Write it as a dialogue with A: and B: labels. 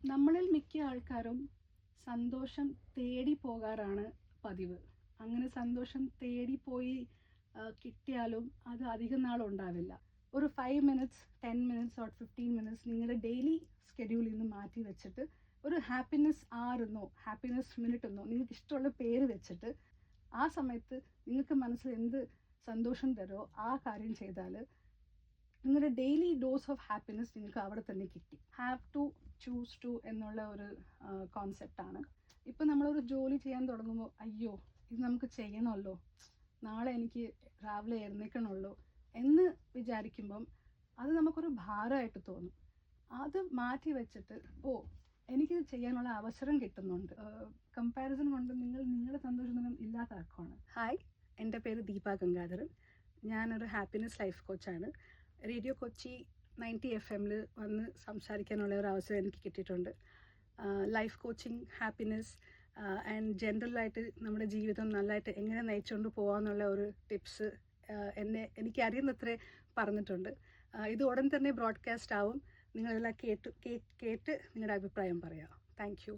A: നമ്മളിൽ മിക്ക ആൾക്കാരും സന്തോഷം തേടി പോകാറാണ് പതിവ്. അങ്ങനെ സന്തോഷം തേടിപ്പോയി കിട്ടിയാലും അത് അധികം നാളുണ്ടാവില്ല. ഒരു 5 മിനിറ്റ്സ്, 10 മിനിറ്റ്സ് ഓർ 15 മിനിറ്റ്സ് നിങ്ങളുടെ ഡെയിലി സ്കെഡ്യൂളിൽ നിന്ന് മാറ്റി വെച്ചിട്ട് ഒരു ഹാപ്പിനെസ് ആറെന്നോ ഹാപ്പിനെസ് മിനിറ്റ് എന്നോ നിങ്ങൾക്ക് ഇഷ്ടമുള്ള പേര് വെച്ചിട്ട് ആ സമയത്ത് നിങ്ങൾക്ക് മനസ്സിൽ എന്ത് സന്തോഷം തരുമോ ആ കാര്യം ചെയ്താൽ നിങ്ങളുടെ ഡെയിലി ഡോസ് ഓഫ് ഹാപ്പിനെസ് നിങ്ങൾക്ക് അവിടെ തന്നെ കിട്ടി. ഹാവ് ടു ചൂസ് ടു എന്നുള്ള ഒരു കോൺസെപ്റ്റാണ്. ഇപ്പം നമ്മളൊരു ജോലി ചെയ്യാൻ തുടങ്ങുമ്പോൾ അയ്യോ ഇത് നമുക്ക് ചെയ്യണമല്ലോ, നാളെ എനിക്ക് രാവിലെ എഴുന്നേൽക്കണമല്ലോ എന്ന് വിചാരിക്കുമ്പം അത് നമുക്കൊരു ഭാരമായിട്ട് തോന്നും. അത് മാറ്റി വെച്ചിട്ട് എനിക്കിത് ചെയ്യാനുള്ള അവസരം കിട്ടുന്നുണ്ട്. കമ്പാരിസൺ കൊണ്ട് നിങ്ങളുടെ സന്തോഷം ഇല്ലാതാക്കുകയാണ്. ഹായ്, എൻ്റെ പേര് ദീപ ഗംഗാധരൻ. ഞാനൊരു ഹാപ്പിനെസ് ലൈഫ് കോച്ചാണ്. റേഡിയോ കൊച്ചി 90 FM വന്ന് സംസാരിക്കാനുള്ള ഒരു അവസരം എനിക്ക് കിട്ടിയിട്ടുണ്ട്. ലൈഫ് കോച്ചിങ്, ഹാപ്പിനെസ് ആൻഡ് ജനറലായിട്ട് നമ്മുടെ ജീവിതം നല്ലതായിട്ട് എങ്ങനെ നയിച്ചുകൊണ്ട് പോകാമെന്നുള്ള ഒരു ടിപ്സ് എനിക്കറിയുന്നത്രേ പറഞ്ഞിട്ടുണ്ട്. ഇത് ഉടൻ തന്നെ ബ്രോഡ്കാസ്റ്റ് ആവും. നിങ്ങളെല്ലാം കേട്ട് നിങ്ങളുടെ അഭിപ്രായം പറയാം. Thank you.